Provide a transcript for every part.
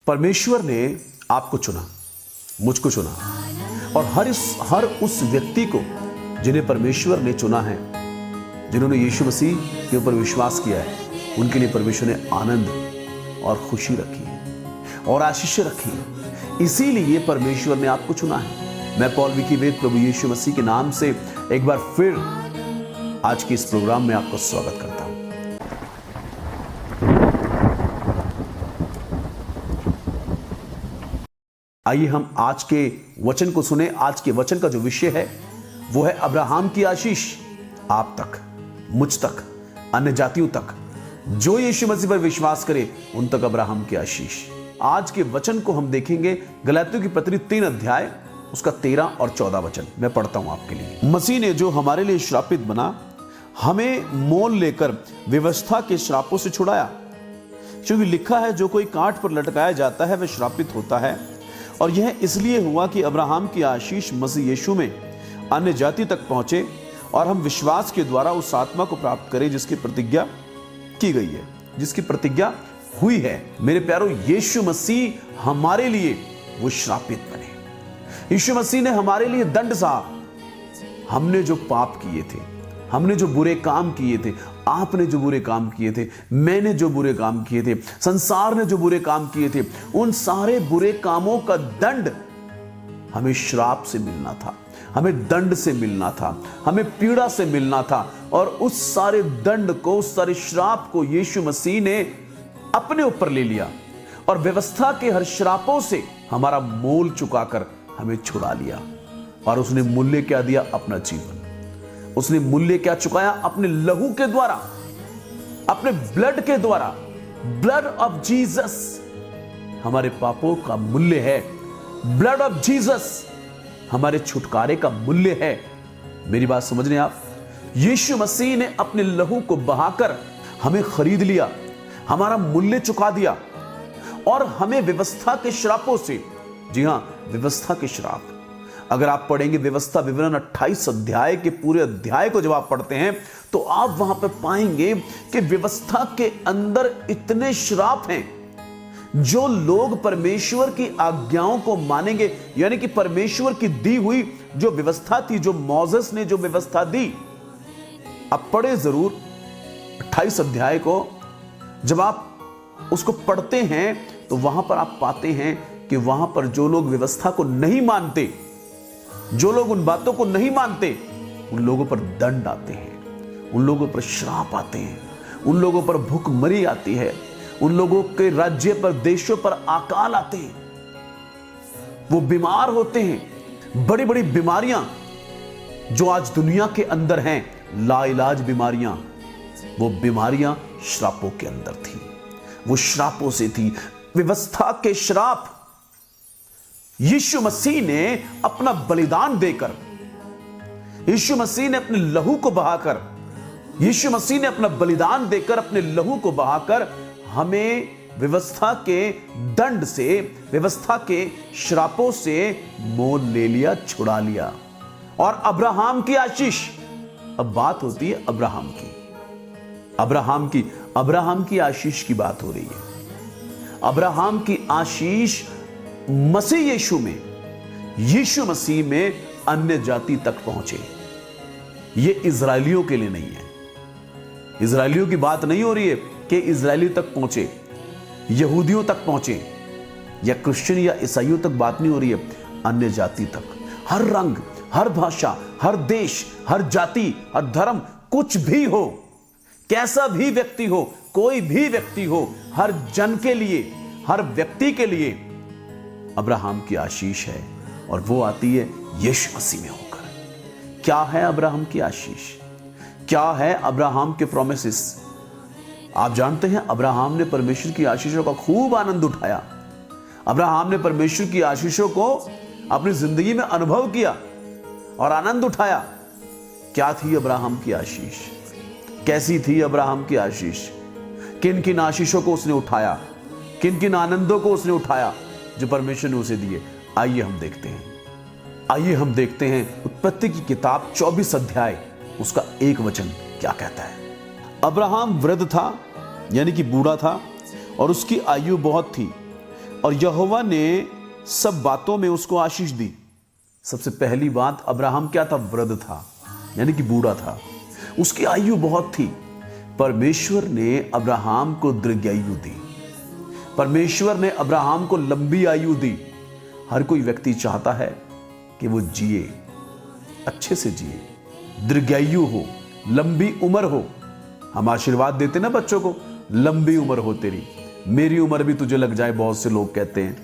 परमेश्वर ने आपको चुना, मुझको चुना, और हर उस व्यक्ति को जिन्हें परमेश्वर ने चुना है, जिन्होंने यीशु मसीह के ऊपर विश्वास किया है, उनके लिए परमेश्वर ने आनंद और खुशी रखी है और आशीष रखी है। इसीलिए परमेश्वर ने आपको चुना है। मैं पॉल विकी वेद प्रभु यीशु मसीह के नाम से एक बार फिर आज के इस प्रोग्राम में आपका स्वागत करता हूं। आइए हम आज के वचन को सुने। आज के वचन का जो विषय है वो है अब्राहम की आशीष आप तक, मुझ तक, अन्य जातियों तक। जो यीशु मसीह पर विश्वास करे उन तक अब्राहम की आशीष। आज के वचन को हम देखेंगे गलातियों की पत्री 3 अध्याय उसका 13 और 14 वचन। मैं पढ़ता हूं आपके लिए। मसीह ने जो हमारे लिए श्रापित बना, हमें मोल लेकर व्यवस्था के श्रापों से छुड़ाया। क्योंकि लिखा है, जो कोई कांट पर लटकाया जाता है वह श्रापित होता है। और यह इसलिए हुआ कि अब्राहम की आशीष मसीह यीशु में अन्य जाति तक पहुंचे और हम विश्वास के द्वारा उस आत्मा को प्राप्त करें जिसकी प्रतिज्ञा की गई है, जिसकी प्रतिज्ञा हुई है। मेरे प्यारो, यीशु मसीह हमारे लिए वो श्रापित बने। यीशु मसीह ने हमारे लिए दंड सहा। हमने जो पाप किए थे, हमने जो बुरे काम किए थे, आपने जो बुरे काम किए थे, मैंने जो बुरे काम किए थे, संसार ने जो बुरे काम किए थे, उन सारे बुरे कामों का दंड हमें श्राप से मिलना था, हमें दंड से मिलना था, हमें पीड़ा से मिलना था। और उस सारे दंड को, उस सारे श्राप को यीशु मसीह ने अपने ऊपर ले लिया और व्यवस्था के हर श्रापों से हमारा मोल चुकाकर हमें छुड़ा लिया। और उसने मूल्य क्या दिया? अपना जीवन। उसने मूल्य क्या चुकाया? अपने लहू के द्वारा, अपने ब्लड के द्वारा। ब्लड ऑफ जीसस हमारे पापों का मूल्य है। ब्लड ऑफ जीसस हमारे छुटकारे का मूल्य है। मेरी बात समझ रहे हैं आप? यीशु मसीह ने अपने लहू को बहाकर हमें खरीद लिया, हमारा मूल्य चुका दिया और हमें व्यवस्था के श्रापों से, जी हां, व्यवस्था के श्राप। अगर आप पढ़ेंगे व्यवस्था विवरण 28 अध्याय के पूरे अध्याय को जब आप पढ़ते हैं तो आप वहां पर पाएंगे कि व्यवस्था के अंदर इतने श्राप हैं। जो लोग परमेश्वर की आज्ञाओं को मानेंगे, यानी कि परमेश्वर की दी हुई जो व्यवस्था थी, जो मोसेस ने जो व्यवस्था दी, आप पढ़े जरूर 28 अध्याय को। जब आप उसको पढ़ते हैं तो वहां पर आप पाते हैं कि वहां पर जो लोग व्यवस्था को नहीं मानते, जो लोग उन बातों को नहीं मानते, उन लोगों पर दंड आते हैं, उन लोगों पर श्राप आते हैं, उन लोगों पर भूखमरी आती है, उन लोगों के राज्य पर, देशों पर अकाल आते हैं। वो बीमार होते हैं। बड़ी बड़ी बीमारियां जो आज दुनिया के अंदर हैं, लाइलाज बीमारियां, वो बीमारियां श्रापों के अंदर थी, वो श्रापों से थी। व्यवस्था के श्राप यीशु मसीह ने अपना बलिदान देकर, यीशु मसीह ने अपने लहू को बहाकर, यीशु मसीह ने अपना बलिदान देकर, अपने लहू को बहाकर हमें व्यवस्था के दंड से, व्यवस्था के श्रापों से मोल ले लिया, छुड़ा लिया। और अब्राहम की आशीष, अब बात होती है अब्राहम की, अब्राहम की आशीष की बात हो रही है। अब्राहम की आशीष मसीह यीशु में, यीशु मसीह में अन्य जाति तक पहुंचे। यह इजरायलियों के लिए नहीं है। इजरायलियों की बात नहीं हो रही है कि इजरायली तक पहुंचे, यहूदियों तक पहुंचे, या क्रिश्चियन या ईसाइयों तक बात नहीं हो रही है, अन्य जाति तक। हर रंग, हर भाषा, हर देश, हर जाति, हर धर्म, कुछ भी हो, कैसा भी व्यक्ति हो, कोई भी व्यक्ति हो, हर जन के लिए, हर व्यक्ति के लिए अब्राहम की आशीष है। और वो आती है यीशु मसीह में होकर। क्या है अब्राहम की आशीष? क्या है अब्राहम के प्रोमिसेस? आप जानते हैं, अब्राहम ने परमेश्वर की आशीषों का खूब आनंद उठाया। अब्राहम ने परमेश्वर की आशीषों को अपनी जिंदगी में अनुभव किया और आनंद उठाया। क्या थी अब्राहम की आशीष? कैसी थी अब्राहम की आशीष? किन किन आशीषों को उसने उठाया, किन किन आनंदों को उसने उठाया जो परमेश्वर ने उसे दिए? आइए हम देखते हैं उत्पत्ति की किताब 24 अध्याय उसका 1 वचन क्या कहता है। अब्राहम वृद्ध था, यानी कि बूढ़ा था, और उसकी आयु बहुत थी। और यहोवा ने सब बातों में उसको आशीष दी। सबसे पहली बात, अब्राहम क्या था? वृद्ध था, यानी कि बूढ़ा था, उसकी आयु बहुत थी। परमेश्वर ने अब्राहम को दीर्घायु दी, परमेश्वर ने अब्राहम को लंबी आयु दी। हर कोई व्यक्ति चाहता है कि वो जिए, अच्छे से जिए, दीर्घायु हो, लंबी उम्र हो। हम आशीर्वाद देते ना बच्चों को, लंबी उम्र हो तेरी, मेरी उम्र भी तुझे लग जाए। बहुत से लोग कहते हैं,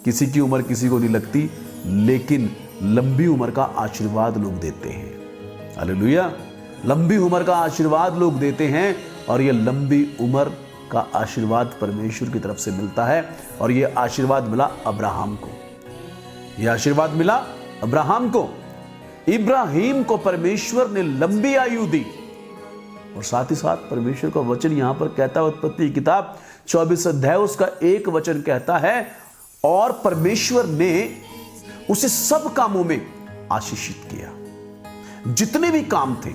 किसी की उम्र किसी को नहीं लगती, लेकिन लंबी उम्र का आशीर्वाद लोग देते हैं। हालेलुया, लंबी उम्र का आशीर्वाद लोग देते हैं, और ये लंबी उम्र का आशीर्वाद परमेश्वर की तरफ से मिलता है। और ये आशीर्वाद मिला अब्राहम को, ये आशीर्वाद मिला अब्राहम को। इब्राहिम को परमेश्वर ने लंबी आयु दी। और साथ ही साथ परमेश्वर का वचन यहां पर कहता है, उत्पत्ति की किताब 24 अध्याय उसका 1 वचन कहता है, और परमेश्वर ने उसे सब कामों में आशीषित किया। जितने भी काम थे,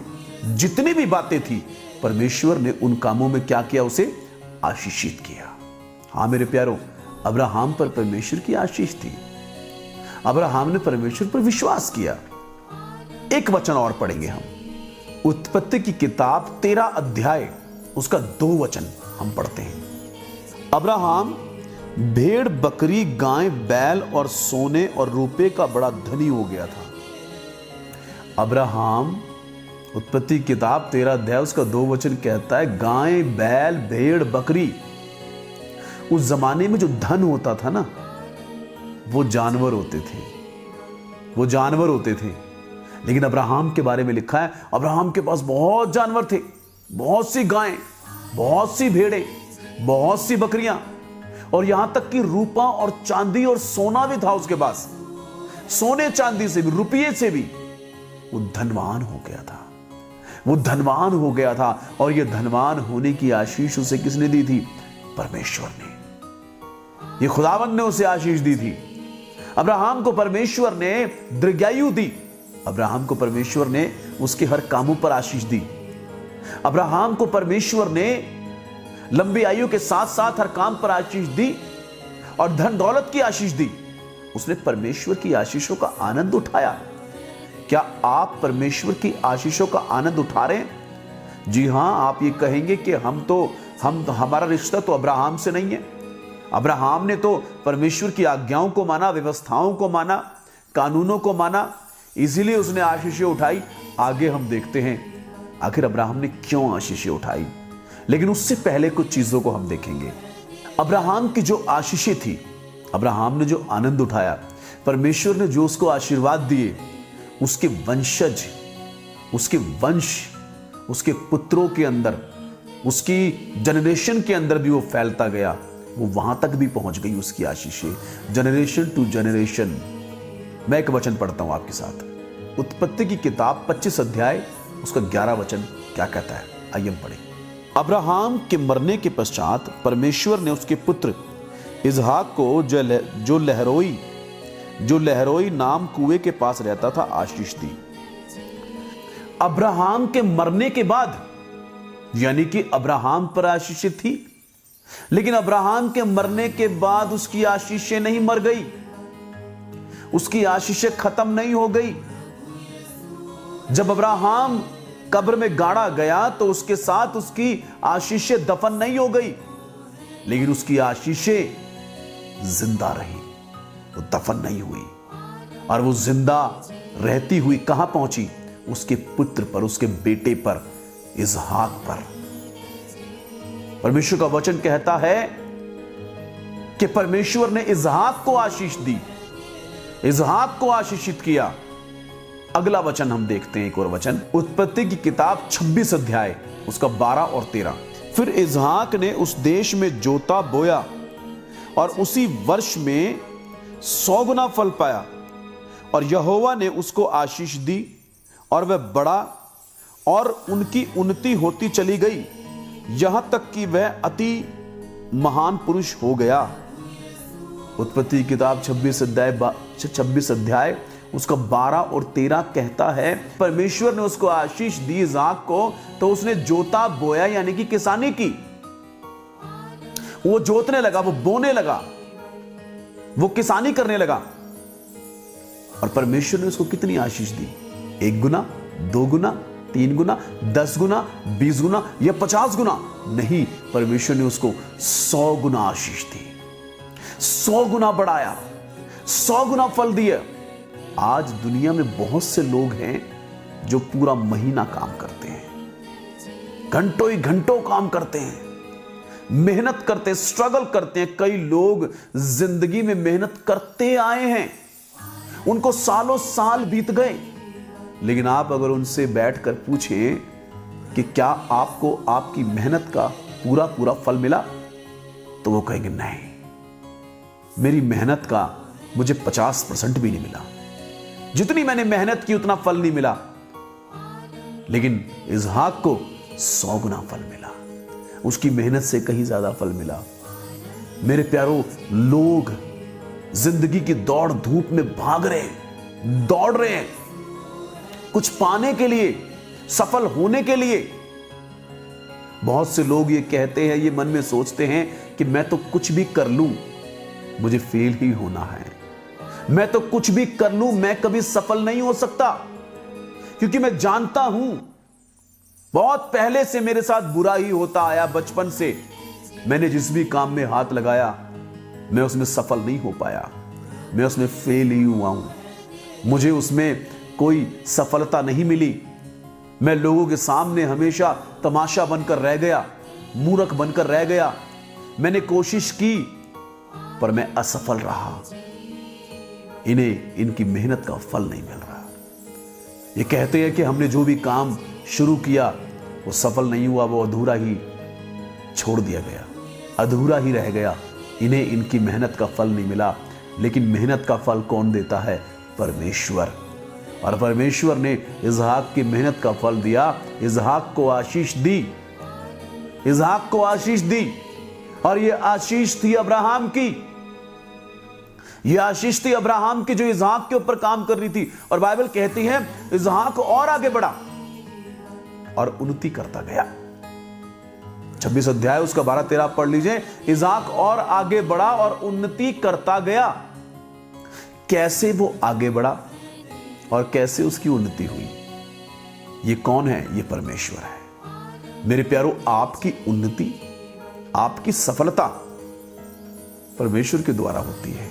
जितनी भी बातें थी, परमेश्वर ने उन कामों में क्या किया? उसे आशीषित किया। हां मेरे प्यारों, अब्राहम पर परमेश्वर की आशीष थी। अब्राहम ने परमेश्वर पर विश्वास किया। एक वचन और पढ़ेंगे हम, उत्पत्ति की किताब 13 अध्याय उसका 2 वचन हम पढ़ते हैं। अब्राहम भेड़, बकरी, गाय, बैल और सोने और रुपए का बड़ा धनी हो गया था। अब्राहम, उत्पत्ति किताब 13 अध्याय उसका 2 वचन कहता है, गाय, बैल, भेड़, बकरी। उस जमाने में जो धन होता था ना, वो जानवर होते थे, वो जानवर होते थे। लेकिन अब्राहम के बारे में लिखा है, अब्राहम के पास बहुत जानवर थे, बहुत सी गायें, बहुत सी भेड़ें, बहुत सी बकरियां, और यहां तक कि रूपा और चांदी और सोना भी था उसके पास। सोने चांदी से भी, रुपये से भी वो धनवान हो गया था, वो धनवान हो गया था। और ये धनवान होने की आशीष उसे किसने दी थी? परमेश्वर ने। ये खुदावंद ने उसे आशीष दी थी। अब्राहम को परमेश्वर ने दीर्घायु दी। अब्राहम को परमेश्वर ने उसके हर कामों पर आशीष दी। अब्राहम को परमेश्वर ने लंबी आयु के साथ साथ हर काम पर आशीष दी, और धन दौलत की आशीष दी। उसने परमेश्वर की आशीषों का आनंद उठाया। क्या आप परमेश्वर की आशीषों का आनंद उठा रहे हैं? जी हां, आप ये कहेंगे कि हमारा रिश्ता तो अब्राहम से नहीं है। अब्राहम ने तो परमेश्वर की आज्ञाओं को माना, व्यवस्थाओं को माना, कानूनों को माना, इसीलिए उसने आशीषें उठाई। आगे हम देखते हैं आखिर अब्राहम ने क्यों आशीषें उठाई, लेकिन उससे पहले कुछ चीजों को हम देखेंगे। अब्राहम की जो आशीषें थी, अब्राहम ने जो आनंद उठाया, परमेश्वर ने जो उसको आशीर्वाद दिए, उसके वंशज, उसके वंश, उसके पुत्रों के अंदर, उसकी जनरेशन के अंदर भी वो फैलता गया। वो वहां तक भी पहुंच गई उसकी आशीषें, जनरेशन टू जनरेशन। मैं एक वचन पढ़ता हूं आपके साथ, उत्पत्ति की किताब 25 अध्याय उसका 11 वचन क्या कहता है, आइए हम पढ़ें। अब्राहम के मरने के पश्चात परमेश्वर ने उसके पुत्र इसहाक को जो लहरोई नाम कुएं के पास रहता था आशीष दी। अब्राहम के मरने के बाद, यानी कि अब्राहम पर आशीषें थी, लेकिन अब्राहम के मरने के बाद उसकी आशीषें नहीं मर गई, उसकी आशीषें खत्म नहीं हो गई। जब अब्राहम कब्र में गाड़ा गया तो उसके साथ उसकी आशीषें दफन नहीं हो गई, लेकिन उसकी आशीषें जिंदा रही, वो दफन नहीं हुई। और वो जिंदा रहती हुई कहां पहुंची? उसके पुत्र पर, उसके बेटे पर, इसहाक पर। परमेश्वर का वचन कहता है कि परमेश्वर ने इसहाक को आशीष दी, इसहाक को आशीषित किया। अगला वचन हम देखते हैं, एक और वचन, उत्पत्ति की किताब 26 अध्याय उसका 12 और 13। फिर इसहाक ने उस देश में जोता बोया और उसी वर्ष में 100 गुना फल पाया, और यहोवा ने उसको आशीष दी और वह बड़ा, और उनकी उन्नति होती चली गई, यहां तक कि वह अति महान पुरुष हो गया। उत्पत्ति की किताब 26 अध्याय उसका 12 और 13 कहता है, परमेश्वर ने उसको आशीष दी इसहाक को, तो उसने जोता बोया, यानी कि किसानी की। वो जोतने लगा, वो बोने लगा, वो किसानी करने लगा और परमेश्वर ने उसको कितनी आशीष दी? 1 गुना, 2 गुना, 3 गुना, 10 गुना, 20 गुना या 50 गुना? नहीं, परमेश्वर ने उसको 100 गुना आशीष दी, 100 गुना बढ़ाया, 100 गुना फल दिए। आज दुनिया में बहुत से लोग हैं जो पूरा महीना काम करते हैं, घंटों ही घंटों काम करते हैं, मेहनत करते हैं, स्ट्रगल करते हैं। कई लोग जिंदगी में मेहनत करते आए हैं, उनको सालों साल बीत गए, लेकिन आप अगर उनसे बैठकर पूछें कि क्या आपको आपकी मेहनत का पूरा पूरा फल मिला, तो वो कहेंगे नहीं, मेरी मेहनत का मुझे 50% भी नहीं मिला, जितनी मैंने मेहनत की उतना फल नहीं मिला। लेकिन इसहाक को 100 गुना फल मिला, उसकी मेहनत से कहीं ज्यादा फल मिला। मेरे प्यारों, लोग जिंदगी की दौड़ धूप में भाग रहे हैं, दौड़ रहे हैं कुछ पाने के लिए, सफल होने के लिए। बहुत से लोग ये कहते हैं, ये मन में सोचते हैं कि मैं तो कुछ भी कर लूं मुझे फेल ही होना है, मैं तो कुछ भी कर लूं मैं कभी सफल नहीं हो सकता, क्योंकि मैं जानता हूं बहुत पहले से मेरे साथ बुरा ही होता आया। बचपन से मैंने जिस भी काम में हाथ लगाया मैं उसमें सफल नहीं हो पाया, मैं उसमें फेल ही हुआ हूं, मुझे उसमें कोई सफलता नहीं मिली। मैं लोगों के सामने हमेशा तमाशा बनकर रह गया, मूर्ख बनकर रह गया। मैंने कोशिश की पर मैं असफल रहा, इन्हें इनकी मेहनत का फल नहीं मिल रहा। ये कहते हैं कि हमने जो भी काम शुरू किया वो सफल नहीं हुआ, वो अधूरा ही छोड़ दिया गया, अधूरा ही रह गया, इन्हें इनकी मेहनत का फल नहीं मिला। लेकिन मेहनत का फल कौन देता है? परमेश्वर। और परमेश्वर ने इसहाक की मेहनत का फल दिया, इसहाक को आशीष दी, इसहाक को आशीष दी। और ये आशीष थी अब्राहम की, ये आशीष थी अब्राहम की जो इसहाक के ऊपर काम कर रही थी। और बाइबल कहती है इसहाक और आगे बढ़ा और उन्नति करता गया। 26 अध्याय उसका 12-13 पढ़ लीजिए। इसहाक और आगे बढ़ा और उन्नति करता गया। कैसे वो आगे बढ़ा और कैसे उसकी उन्नति हुई? ये कौन है? ये परमेश्वर है। मेरे प्यारों, आपकी उन्नति, आपकी सफलता परमेश्वर के द्वारा होती है।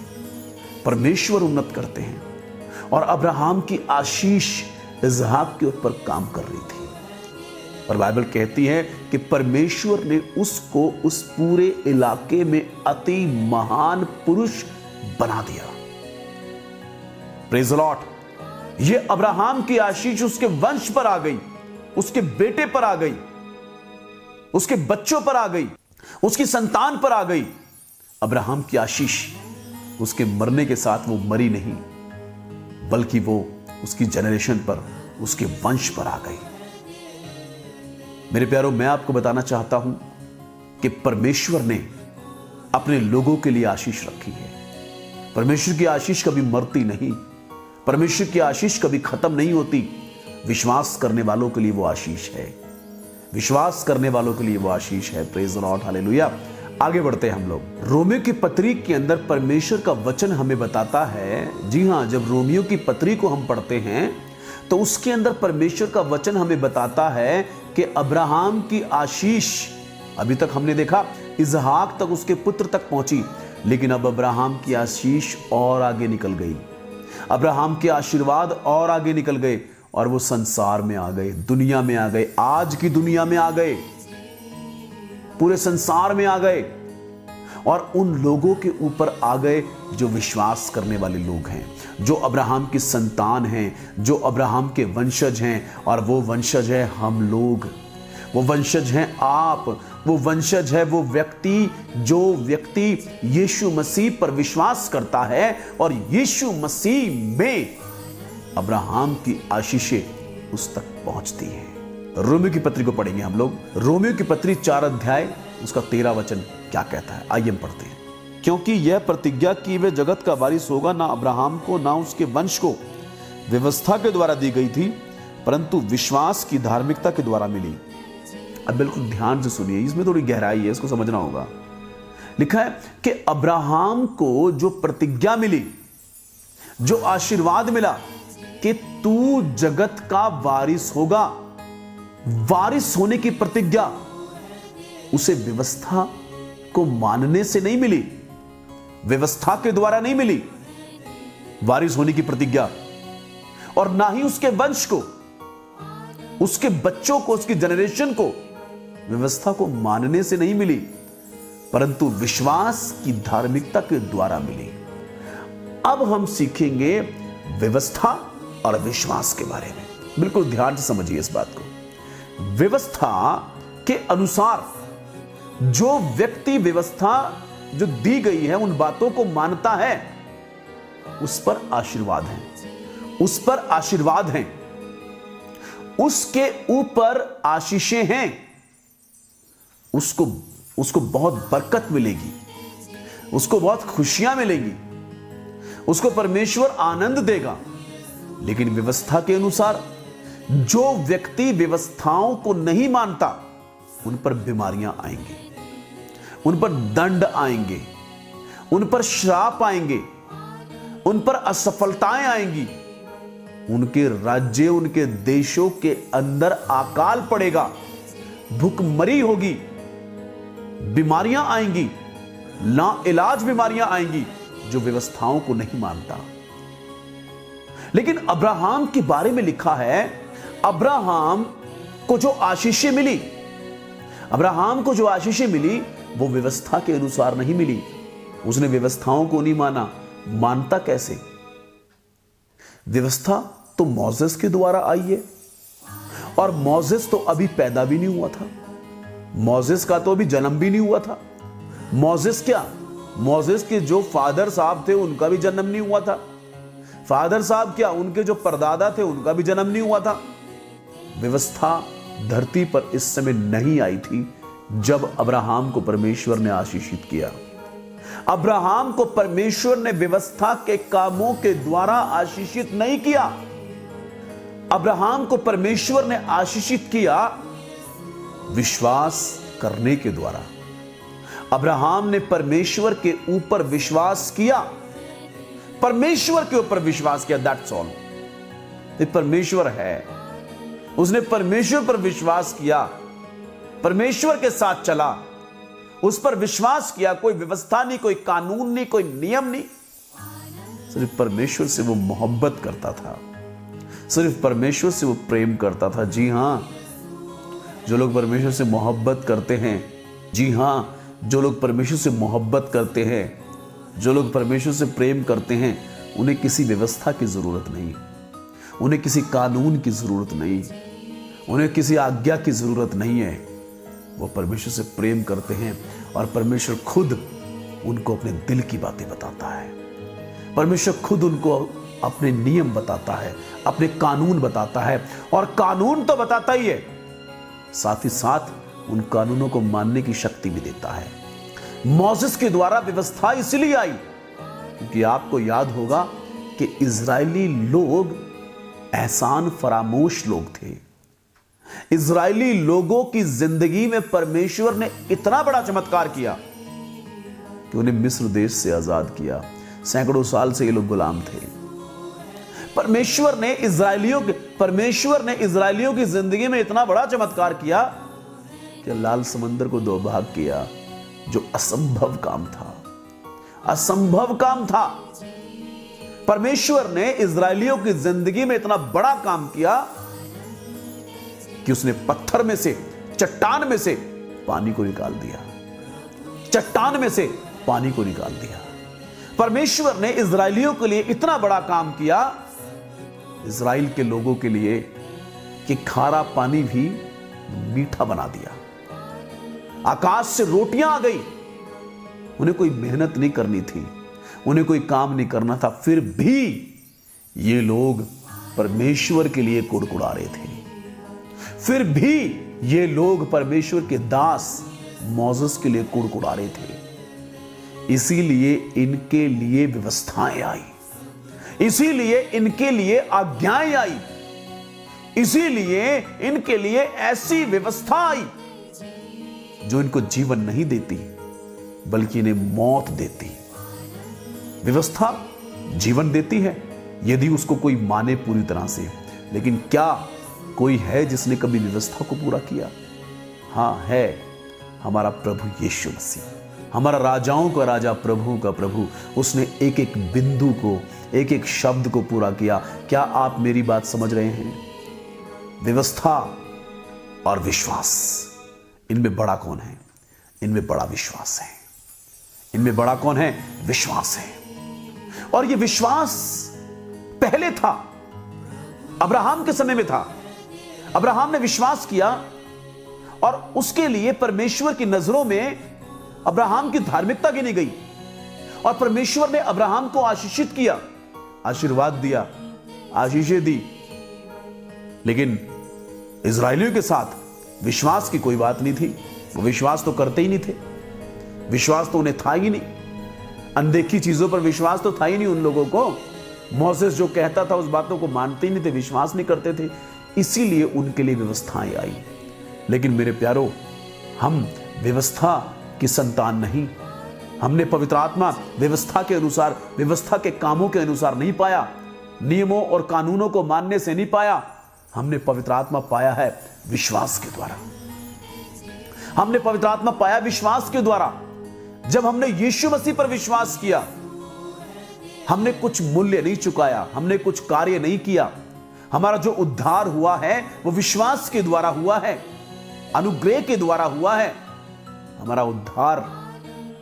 परमेश्वर उन्नत करते हैं। और अब्राहम की आशीष इसहाक के ऊपर काम कर रही थी। और बाइबल कहती है कि परमेश्वर ने उसको उस पूरे इलाके में अति महान पुरुष बना दिया। Praise the Lord. ये अब्राहम की आशीष उसके वंश पर आ गई, उसके बेटे पर आ गई, उसके बच्चों पर आ गई, उसकी संतान पर आ गई। अब्राहम की आशीष उसके मरने के साथ वो मरी नहीं, बल्कि वो उसकी जनरेशन पर, उसके वंश पर आ गई। मेरे प्यारों, मैं आपको बताना चाहता हूं कि परमेश्वर ने अपने लोगों के लिए आशीष रखी है। परमेश्वर की आशीष कभी मरती नहीं, परमेश्वर की आशीष कभी खत्म नहीं होती। विश्वास करने वालों के लिए वो आशीष है, विश्वास करने वालों के लिए वो आशीष है। Praise the lord, hallelujah. आगे बढ़ते हैं हम लोग। रोमियो की पत्री के अंदर परमेश्वर का वचन हमें बताता है, जी हां, जब रोमियो की पत्री को हम पढ़ते हैं तो उसके अंदर परमेश्वर का वचन हमें बताता है कि अब्राहम की आशीष, अभी तक हमने देखा इसहाक तक, उसके पुत्र तक पहुंची, लेकिन अब अब्राहम की आशीष और आगे निकल गई, अब्राहम के आशीर्वाद और आगे निकल गए और वो संसार में आ गए, दुनिया में आ गए, आज की दुनिया में आ गए, पूरे संसार में आ गए। और उन लोगों के ऊपर आ गए जो विश्वास करने वाले लोग हैं, जो अब्राहम की संतान हैं, जो अब्राहम के वंशज हैं। और वो वंशज है हम लोग, वो वंशज हैं आप, वो वंशज है वो व्यक्ति जो व्यक्ति यीशु मसीह पर विश्वास करता है और यीशु मसीह में अब्राहम की आशीषें उस तक पहुंचती हैं। रोमियो की पत्री को पढ़ेंगे हम लोग। रोमियो की पत्री 4 अध्याय उसका 13 वचन क्या कहता है, आइए हम पढ़ते हैं। क्योंकि यह प्रतिज्ञा कि वे जगत का वारिस होगा ना अब्राहम को ना उसके वंश को व्यवस्था के द्वारा दी गई थी, परंतु विश्वास की धार्मिकता के द्वारा मिली। अब बिल्कुल ध्यान से सुनिए, इसमें थोड़ी गहराई है, इसको समझना होगा। लिखा है कि अब्राहम को जो प्रतिज्ञा मिली, जो आशीर्वाद मिला कि तू जगत का वारिस होगा, वारिस होने की प्रतिज्ञा उसे व्यवस्था को मानने से नहीं मिली, व्यवस्था के द्वारा नहीं मिली वारिस होने की प्रतिज्ञा, और ना ही उसके वंश को, उसके बच्चों को, उसकी जनरेशन को व्यवस्था को मानने से नहीं मिली, परंतु विश्वास की धार्मिकता के द्वारा मिली। अब हम सीखेंगे व्यवस्था और विश्वास के बारे में। बिल्कुल ध्यान से समझिए इस बात को। व्यवस्था के अनुसार जो व्यक्ति व्यवस्था जो दी गई है उन बातों को मानता है, उस पर आशीर्वाद है, उस पर आशीर्वाद हैं, उसके ऊपर आशीषें हैं, उसको बहुत बरकत मिलेगी, उसको बहुत खुशियां मिलेंगी, उसको परमेश्वर आनंद देगा। लेकिन व्यवस्था के अनुसार जो व्यक्ति व्यवस्थाओं को नहीं मानता, उन पर बीमारियां आएंगी, उन पर दंड आएंगे, उन पर श्राप आएंगे, उन पर असफलताएं आएंगी, उनके राज्य, उनके देशों के अंदर अकाल पड़ेगा, भूखमरी होगी, बीमारियां आएंगी, लाइलाज बीमारियां आएंगी जो व्यवस्थाओं को नहीं मानता। लेकिन अब्राहम के बारे में लिखा है, अब्राहम को जो आशीषें मिली, अब्राहम को जो आशीषें मिली वो व्यवस्था के अनुसार नहीं मिली। उसने व्यवस्थाओं को नहीं माना। मानता कैसे? व्यवस्था तो मोसेस के द्वारा आई है, और मोसेस तो अभी पैदा भी नहीं हुआ था, मोसेस का तो अभी जन्म भी नहीं हुआ था। मोसेस क्या, मोसेस के जो फादर साहब थे उनका भी जन्म नहीं हुआ था। फादर साहब क्या, उनके जो परदादा थे उनका भी जन्म नहीं हुआ था। व्यवस्था धरती पर इस समय नहीं आई थी जब अब्राहम को परमेश्वर ने आशीषित किया। अब्राहम को परमेश्वर ने व्यवस्था के कामों के द्वारा आशीषित नहीं किया। अब्राहम को परमेश्वर ने आशीषित किया विश्वास करने के द्वारा। अब्राहम ने परमेश्वर के ऊपर विश्वास किया, परमेश्वर के ऊपर विश्वास किया, दैट्स ऑल। ये परमेश्वर है, उसने परमेश्वर पर विश्वास किया, परमेश्वर के साथ चला, उस पर विश्वास किया। कोई व्यवस्था नहीं, कोई कानून नहीं, कोई नियम नहीं, सिर्फ परमेश्वर से वो मोहब्बत करता था, सिर्फ परमेश्वर से वो प्रेम करता था। जी हां, जो लोग परमेश्वर से मोहब्बत करते हैं, जी हां, जो लोग परमेश्वर से मोहब्बत करते हैं, जो लोग परमेश्वर से प्रेम करते हैं, उन्हें किसी व्यवस्था की जरूरत नहीं, उन्हें किसी कानून की जरूरत नहीं, उन्हें किसी आज्ञा की जरूरत नहीं है। वो परमेश्वर से प्रेम करते हैं और परमेश्वर खुद उनको अपने दिल की बातें बताता है। परमेश्वर खुद उनको अपने नियम बताता है, अपने कानून बताता है, और कानून तो बताता ही है, साथ ही साथ उन कानूनों को मानने की शक्ति भी देता है। मोसेस के द्वारा व्यवस्था इसलिए आई क्योंकि आपको याद होगा कि इजरायली लोग एहसान फरामोश लोग थे। इजरायली लोगों की जिंदगी में परमेश्वर ने इतना बड़ा चमत्कार किया कि उन्हें मिस्र देश से आजाद किया। सैकड़ों साल से ये लोग गुलाम थे। परमेश्वर ने इजरायलियों की जिंदगी में इतना बड़ा चमत्कार किया कि लाल समंदर को दो भाग किया, जो असंभव काम था, असंभव काम था। परमेश्वर ने इजरायलियों की जिंदगी में इतना बड़ा काम किया कि उसने पत्थर में से, चट्टान में से पानी को निकाल दिया, चट्टान में से पानी को निकाल दिया। परमेश्वर ने इजरायलियों के लिए इतना बड़ा काम किया, इजराइल के लोगों के लिए, कि खारा पानी भी मीठा बना दिया। आकाश से रोटियां आ गई। उन्हें कोई मेहनत नहीं करनी थी, उन्हें कोई काम नहीं करना था, फिर भी ये लोग परमेश्वर के लिए कुड़कुड़ा रहे थे। फिर भी ये लोग परमेश्वर के दास मोसेस के लिए कुड़कुड़ा रहे थे। इसीलिए इनके लिए व्यवस्थाएं आई, इसीलिए इनके लिए आज्ञाएं आई, इसीलिए इनके लिए ऐसी व्यवस्था आई जो इनको जीवन नहीं देती, बल्कि इन्हें मौत देती। व्यवस्था जीवन देती है यदि उसको कोई माने पूरी तरह से, लेकिन क्या कोई है जिसने कभी व्यवस्था को पूरा किया? हाँ है, हमारा प्रभु यीशु मसीह, हमारा राजाओं का राजा, प्रभु का प्रभु। उसने एक एक बिंदु को, एक एक शब्द को पूरा किया। क्या आप मेरी बात समझ रहे हैं? व्यवस्था और विश्वास, इनमें बड़ा कौन है? इनमें बड़ा विश्वास है। इनमें बड़ा कौन है? विश्वास है। और यह विश्वास पहले था, अब्राहम के समय में था। अब्राहम ने विश्वास किया और उसके लिए परमेश्वर की नजरों में अब्राहम की धार्मिकता गिनी गई और परमेश्वर ने अब्राहम को आशीषित किया, आशीर्वाद दिया, आशीषें दी। लेकिन इजरायलियों के साथ विश्वास की कोई बात नहीं थी। वो विश्वास तो करते ही नहीं थे, विश्वास तो उन्हें था ही नहीं। अनदेखी चीजों पर विश्वास तो था ही नहीं उन लोगों को। मोसेस जो कहता था उस बातों को मानते ही नहीं थे, विश्वास नहीं करते थे। इसीलिए उनके लिए व्यवस्थाएं आई। लेकिन मेरे प्यारो, हम व्यवस्था की संतान नहीं। हमने पवित्र आत्मा व्यवस्था के अनुसार, व्यवस्था के कामों के अनुसार नहीं पाया, नियमों और कानूनों को मानने से नहीं पाया। हमने पवित्र आत्मा पाया है विश्वास के द्वारा। हमने पवित्र आत्मा पाया विश्वास के द्वारा। जब हमने यीशु मसीह पर विश्वास किया, हमने कुछ मूल्य नहीं चुकाया, हमने कुछ कार्य नहीं किया। हमारा जो उद्धार हुआ है वो विश्वास के द्वारा हुआ है, अनुग्रह के द्वारा हुआ है। हमारा उद्धार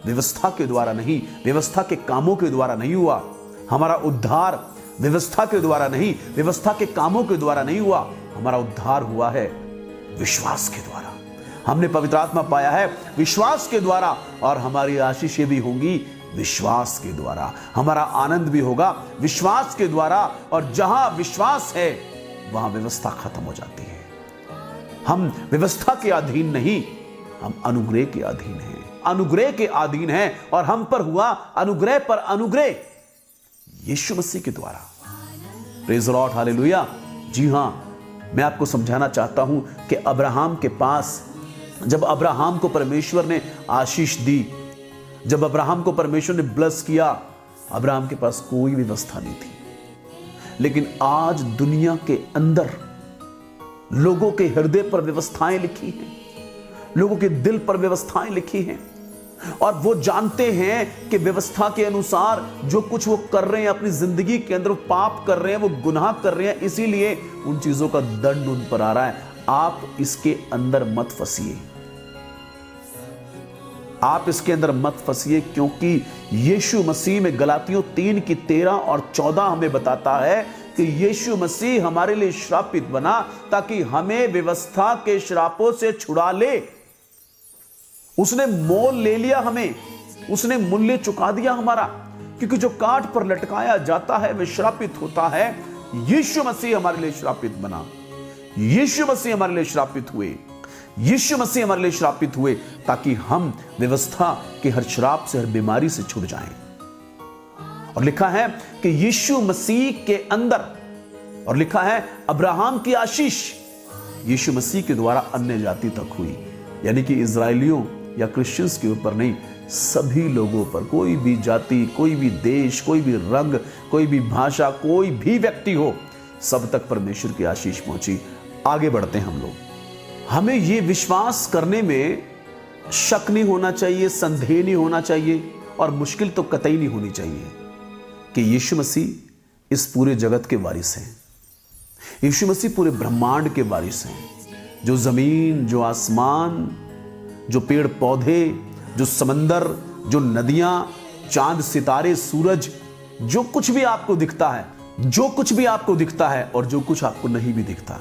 व्यवस्था के द्वारा नहीं, व्यवस्था के कामों के द्वारा नहीं हुआ। हमारा उद्धार व्यवस्था के द्वारा नहीं, व्यवस्था के कामों के द्वारा नहीं हुआ। हमारा उद्धार हुआ है विश्वास के द्वारा। हमने पवित्र आत्मा पाया है विश्वास के द्वारा, और हमारी आशीषें भी होंगी विश्वास के द्वारा। हमारा आनंद भी होगा विश्वास के द्वारा। और जहां विश्वास है वहां व्यवस्था खत्म हो जाती है। हम व्यवस्था के अधीन नहीं, हम अनुग्रह के अधीन हैं, अनुग्रह के अधीन हैं। और हम पर हुआ अनुग्रह पर अनुग्रह यीशु मसीह के द्वारा। Praise the lord, hallelujah. जी हां, मैं आपको समझाना चाहता हूं कि अब्राहम के पास, जब अब्राहम को परमेश्वर ने आशीष दी, जब अब्राहम को परमेश्वर ने ब्लेस किया, अब्राहम के पास कोई व्यवस्था नहीं थी। लेकिन आज दुनिया के अंदर लोगों के हृदय पर व्यवस्थाएं लिखी हैं, लोगों के दिल पर व्यवस्थाएं लिखी हैं। और वो जानते हैं कि व्यवस्था के अनुसार जो कुछ वो कर रहे हैं अपनी जिंदगी के अंदर, पाप कर रहे हैं, वो गुनाह कर रहे हैं, इसीलिए उन चीजों का दंड उन पर आ रहा है। आप इसके अंदर मत फंसिए, आप इसके अंदर मत फंसिए, क्योंकि यीशु मसीह में गलातियों 3 की 13 और 14 हमें बताता है कि यीशु मसीह हमारे लिए श्रापित बना ताकि हमें व्यवस्था के श्रापों से छुड़ा ले। उसने मोल ले लिया हमें, उसने मूल्य चुका दिया हमारा, क्योंकि जो काठ पर लटकाया जाता है वह श्रापित होता है। यीशु मसीह हमारे लिए श्रापित बना, यीशु मसीह हमारे लिए श्रापित हुए, यीशु मसीह हमारे लिए श्रापित हुए ताकि हम व्यवस्था के हर श्राप से, हर बीमारी से छूट जाएं। और लिखा है कि यीशु मसीह के अंदर, और लिखा है अब्राहम की आशीष यीशु मसीह के द्वारा अन्य जाति तक हुई, यानी कि इजरायलियों या क्रिश्चियंस के ऊपर नहीं, सभी लोगों पर, कोई भी जाति, कोई भी देश, कोई भी रंग, कोई भी भाषा, कोई भी व्यक्ति हो, सब तक परमेश्वर की आशीष पहुंची। आगे बढ़ते हैं हम लोग। हमें यह विश्वास करने में शक नहीं होना चाहिए, संदेह नहीं होना चाहिए, और मुश्किल तो कतई नहीं होनी चाहिए कि यीशु मसीह इस पूरे जगत के वारिस हैं। यीशु मसीह पूरे ब्रह्मांड के वारिस हैं। जो जमीन, जो आसमान, जो पेड़ पौधे, जो समंदर, जो नदियां, चांद, सितारे, सूरज, जो कुछ भी आपको दिखता है, जो कुछ भी आपको दिखता है और जो कुछ आपको नहीं भी दिखता,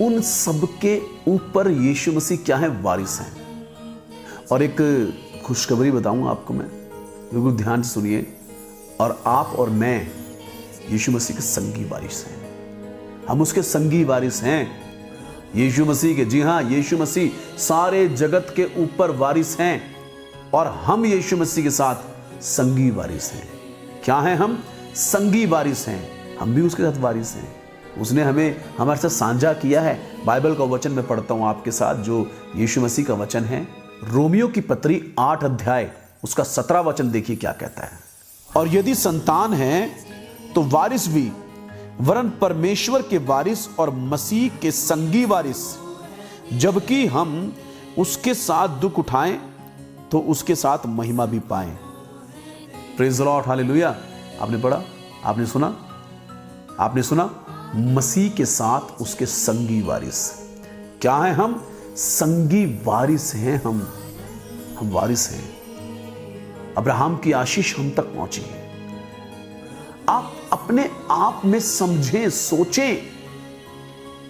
उन सब के ऊपर यीशु मसीह क्या है? वारिस हैं। और एक खुशखबरी बताऊंगा आपको मैं, बिल्कुल ध्यान से सुनिए। और आप और मैं यीशु मसीह के संगी वारिस हैं, हम उसके संगी वारिस हैं यीशु मसीह के। जी हां, यीशु मसीह सारे जगत के ऊपर वारिस हैं और हम यीशु मसीह के साथ संगी वारिस हैं। क्या हैं हम? संगी वारिस हैं। हम भी उसके साथ वारिस हैं। उसने हमें हमारे साथ साझा किया है। बाइबल का वचन मैं पढ़ता हूं आपके साथ, जो यीशु मसीह का वचन है। रोमियो की पत्री 8 अध्याय उसका 17 वचन देखिए क्या कहता है। और यदि संतान है तो वारिस भी, वरन परमेश्वर के वारिस और मसीह के संगी वारिस, जबकि हम उसके साथ दुख उठाएं तो उसके साथ महिमा भी पाएं। Praise the lord, hallelujah. आपने पढ़ा, आपने सुना, मसीह के साथ उसके संगी वारिस। क्या है हम? संगी वारिस हैं। हम वारिस हैं। अब्राहम की आशीष हम तक पहुंची है। आप अपने आप में समझें, सोचें,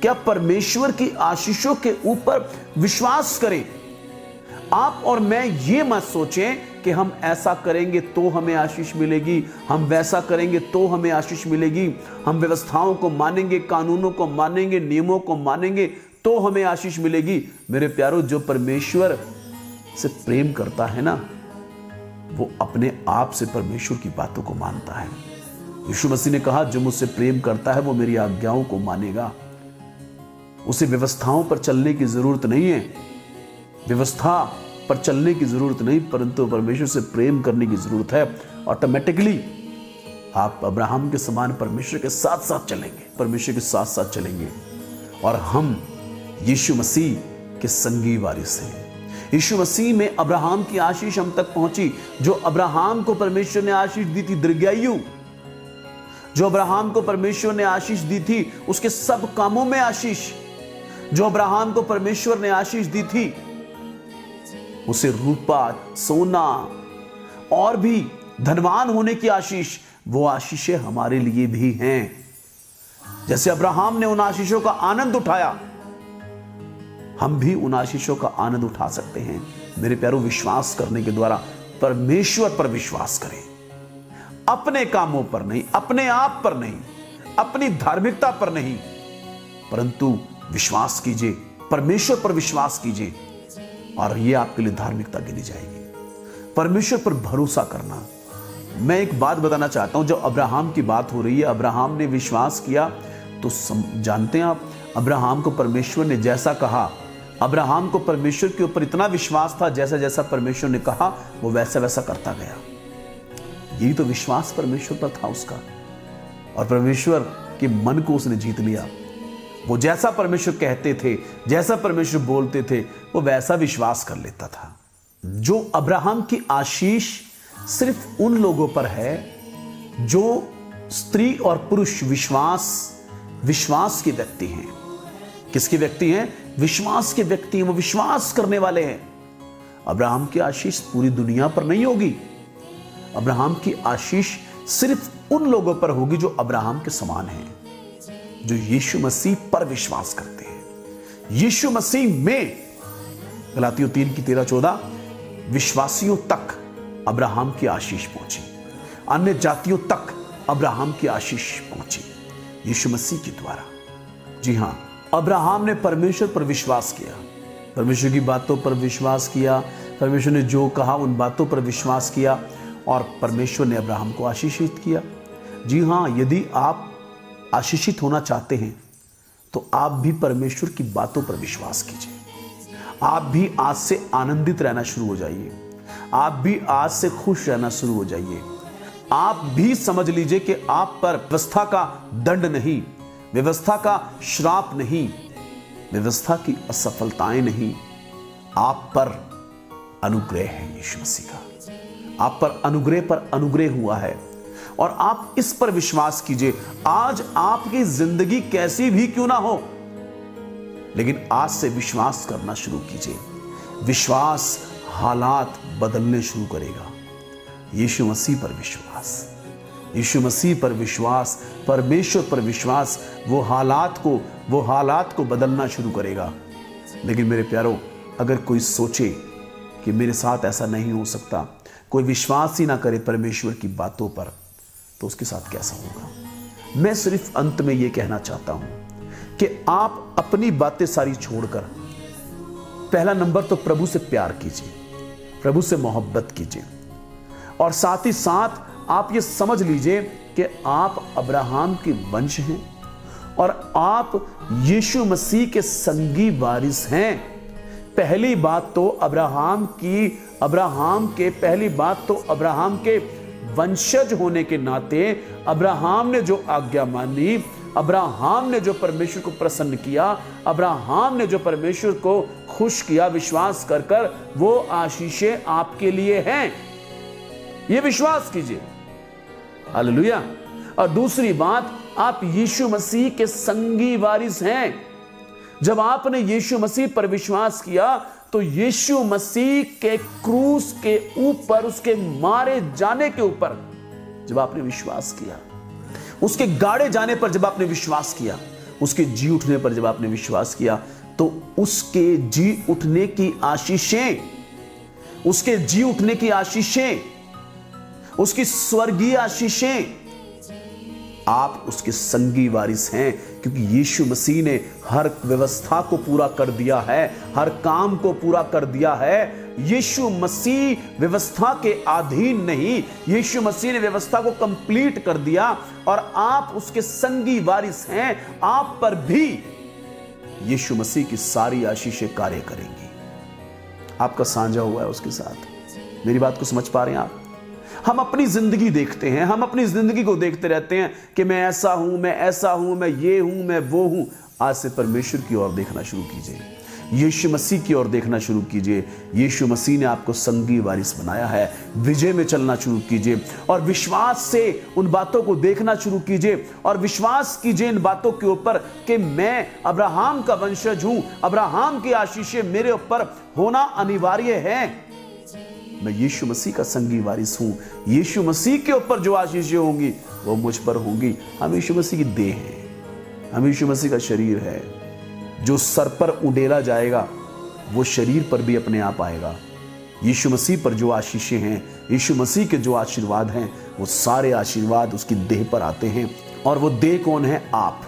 क्या परमेश्वर की आशीषों के ऊपर विश्वास करें। आप और मैं ये मत सोचें कि हम ऐसा करेंगे तो हमें आशीष मिलेगी, हम वैसा करेंगे तो हमें आशीष मिलेगी, हम व्यवस्थाओं को मानेंगे, कानूनों को मानेंगे, नियमों को मानेंगे तो हमें आशीष मिलेगी। मेरे प्यारों, जो परमेश्वर से प्रेम करता है ना, वो अपने आप से परमेश्वर की बातों को मानता है। यीशु मसीह ने कहा, जो मुझसे प्रेम करता है वो मेरी आज्ञाओं को मानेगा। उसे व्यवस्थाओं पर चलने की जरूरत नहीं है, व्यवस्था पर चलने की जरूरत नहीं, परंतु परमेश्वर से प्रेम करने की जरूरत है। ऑटोमेटिकली आप अब्राहम के समान परमेश्वर के साथ साथ चलेंगे, और हम यीशु मसीह के संगी वारिस हैं। यीशु मसीह में अब्राहम की आशीष हम तक पहुंची। जो अब्राहम को परमेश्वर ने आशीष दी थी दीर्घायु, जो अब्राहम को परमेश्वर ने आशीष दी थी उसके सब कामों में आशीष, जो अब्राहम को परमेश्वर ने आशीष दी थी उसे रूपा, सोना और भी धनवान होने की आशीष, वो आशीषें हमारे लिए भी हैं। जैसे अब्राहम ने उन आशीषों का आनंद उठाया, हम भी उन आशीषों का आनंद उठा सकते हैं। मेरे प्यारों, विश्वास करने के द्वारा परमेश्वर पर विश्वास करें, अपने कामों पर नहीं, अपने आप पर नहीं, अपनी धार्मिकता पर नहीं, परंतु विश्वास कीजिए, परमेश्वर पर विश्वास कीजिए, और यह आपके लिए धार्मिकता गिनी जाएगी। परमेश्वर पर भरोसा करना। मैं एक बात बताना चाहता हूं, जब अब्राहम की बात हो रही है, अब्राहम ने विश्वास किया, तो जानते हैं आप, अब्राहम को परमेश्वर ने जैसा कहा, अब्राहम को परमेश्वर के ऊपर इतना विश्वास था, जैसा जैसा परमेश्वर ने कहा वो वैसा वैसा करता गया। यही तो विश्वास परमेश्वर पर था उसका, और परमेश्वर के मन को उसने जीत लिया। वो जैसा परमेश्वर कहते थे, जैसा परमेश्वर बोलते थे, वो वैसा विश्वास कर लेता था। जो अब्राहम की आशीष सिर्फ उन लोगों पर है जो स्त्री और पुरुष विश्वास के व्यक्ति हैं। किसके व्यक्ति हैं? विश्वास के व्यक्ति हैं, वो विश्वास करने वाले हैं। अब्राहम की आशीष पूरी दुनिया पर नहीं होगी। अब्राहम की आशीष सिर्फ उन लोगों पर होगी जो अब्राहम के समान हैं, जो यीशु मसीह पर विश्वास करते हैं। यीशु मसीह में, गलातियों 3:13-14, विश्वासियों तक अब्राहम की आशीष पहुंची, अन्य जातियों तक अब्राहम की आशीष पहुंची यीशु मसीह के द्वारा। जी हां, अब्राहम ने परमेश्वर पर विश्वास किया, परमेश्वर की बातों पर विश्वास किया, परमेश्वर ने जो कहा उन बातों पर विश्वास किया, और परमेश्वर ने अब्राहम को आशीषित किया। जी हां, यदि आप आशीषित होना चाहते हैं तो आप भी परमेश्वर की बातों पर विश्वास कीजिए। आप भी आज से आनंदित रहना शुरू हो जाइए, आप भी आज से खुश रहना शुरू हो जाइए। आप भी समझ लीजिए कि आप पर व्यवस्था का दंड नहीं, व्यवस्था का श्राप नहीं, व्यवस्था की असफलताएं नहीं, आप पर अनुग्रह है यीशु मसीह का। आप पर अनुग्रह हुआ है, और आप इस पर विश्वास कीजिए। आज आपकी जिंदगी कैसी भी क्यों ना हो, लेकिन आज से विश्वास करना शुरू कीजिए। विश्वास हालात बदलने शुरू करेगा। यीशु मसीह पर विश्वास, यीशु मसीह पर विश्वास, परमेश्वर पर विश्वास, वो हालात को बदलना शुरू करेगा। लेकिन मेरे प्यारों, अगर कोई सोचे कि मेरे साथ ऐसा नहीं हो सकता, कोई विश्वास ही ना करे परमेश्वर की बातों पर, तो उसके साथ कैसा होगा? मैं सिर्फ अंत में यह कहना चाहता हूं कि आप अपनी बातें सारी छोड़कर, पहला नंबर तो प्रभु से प्यार कीजिए, प्रभु से मोहब्बत कीजिए, और साथ ही साथ आप ये समझ लीजिए कि आप अब्राहम के वंश हैं और आप यीशु मसीह के संगी वारिस हैं। पहली बात तो अब्राहम के वंशज होने के नाते अब्राहम ने जो आज्ञा मानी, अब्राहम ने जो परमेश्वर को प्रसन्न किया, अब्राहम ने जो परमेश्वर को खुश किया विश्वास कर कर, वो आशीषें आपके लिए हैं। ये विश्वास कीजिए। हालेलुया। और दूसरी बात, आप यीशु मसीह के संगी वारिस हैं। जब आपने यीशु मसीह पर विश्वास किया तो यीशु मसीह के क्रूस के ऊपर, उसके मारे जाने के ऊपर जब आपने विश्वास किया, उसके गाड़े जाने पर जब आपने विश्वास किया, उसके जी उठने पर जब आपने विश्वास किया, तो उसके जी उठने की आशीषें, उसकी स्वर्गीय आशीषें, आप उसके संगी वारिस हैं। क्योंकि यीशु मसीह ने हर व्यवस्था को पूरा कर दिया है, हर काम को पूरा कर दिया है। यीशु मसीह व्यवस्था के अधीन नहीं, यीशु मसीह ने व्यवस्था को कंप्लीट कर दिया और आप उसके संगी वारिस हैं। आप पर भी यीशु मसीह की सारी आशीषें कार्य करेंगी। आपका साझा हुआ है उसके साथ। मेरी बात को समझ पा रहे हैं आप? हम अपनी जिंदगी देखते हैं, हम अपनी जिंदगी को देखते रहते हैं कि मैं ऐसा हूं, मैं ऐसा हूं, मैं ये हूं, मैं वो हूं। आज से परमेश्वर की ओर देखना शुरू कीजिए, यीशु मसीह की ओर देखना शुरू कीजिए। यीशु मसीह ने आपको संगी वारिस बनाया है। विजय में चलना शुरू कीजिए और विश्वास से उन बातों को देखना शुरू कीजिए और विश्वास कीजिए इन बातों के ऊपर कि मैं अब्राहम का वंशज हूं, अब्राहम की आशीषें मेरे ऊपर होना अनिवार्य है। मैं यीशु मसीह का संगी वारिस हूं। यीशु मसीह के ऊपर जो आशीषें होंगी वो मुझ पर होंगी। हम यीशु मसीह की देह हैं, हम यीशु मसीह का शरीर है। जो सर पर उंडेला जाएगा वो शरीर पर भी अपने आप आएगा। यीशु मसीह पर जो आशीषें हैं, यीशु मसीह के जो आशीर्वाद हैं, वो सारे आशीर्वाद उसकी देह पर आते हैं। और वो देह कौन है? आप।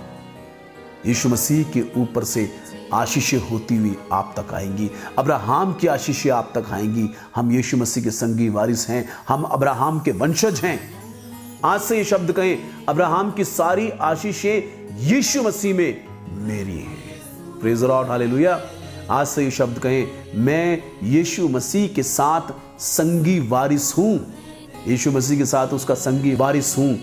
यीशु मसीह के ऊपर से आशीषें होती हुई आप तक आएंगी। अब्राहम की आशीषें आप तक आएंगी। हम यीशु मसीह के संगी वारिस हैं, हम अब्राहम के वंशज हैं। आज से ये शब्द कहें, अब्राहम की सारी आशीषें यीशु मसीह में मेरी हैं। Praise the lord, hallelujah. आज से ये शब्द कहें, मैं यीशु मसीह के साथ संगी वारिस हूं, यीशु मसीह के साथ उसका संगी वारिस हूं।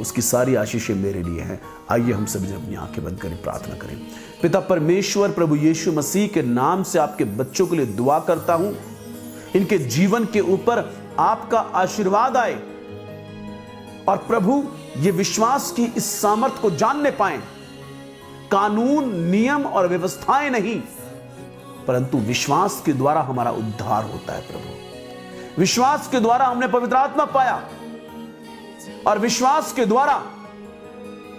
उसकी सारी आशीषें मेरे लिए हैं। आइए हम सभी अपनी आंखें बंद करें, प्रार्थना करें। पिता परमेश्वर, प्रभु यीशु मसीह के नाम से आपके बच्चों के लिए दुआ करता हूं, इनके जीवन के ऊपर आपका आशीर्वाद आए और प्रभु ये विश्वास की इस सामर्थ को जानने पाएं। कानून, नियम और व्यवस्थाएं नहीं, परंतु विश्वास के द्वारा हमारा उद्धार होता है। प्रभु, विश्वास के द्वारा हमने पवित्र आत्मा पाया और विश्वास के द्वारा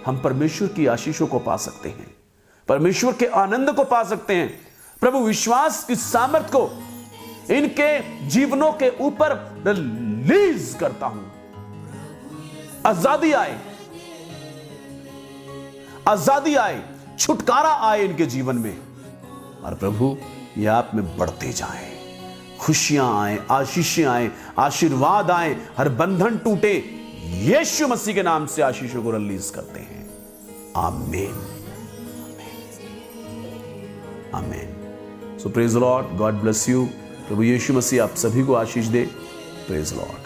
हम परमेश्वर की आशीषों को पा सकते हैं, परमेश्वर के आनंद को पा सकते हैं। प्रभु, विश्वास की सामर्थ को इनके जीवनों के ऊपर रिलीज करता हूं। आजादी आए, आजादी आए, छुटकारा आए इनके जीवन में। और प्रभु, ये आप में बढ़ते जाएं, खुशियां आए, आशीषें आए, आशीर्वाद आए, हर बंधन टूटे। यीशु मसीह के नाम से आशीषों को रिलीज करते हैं। आमीन, आमीन। So praise the lord, God bless you. प्रभु यीशु मसीह आप सभी को आशीष दे। Praise the Lord.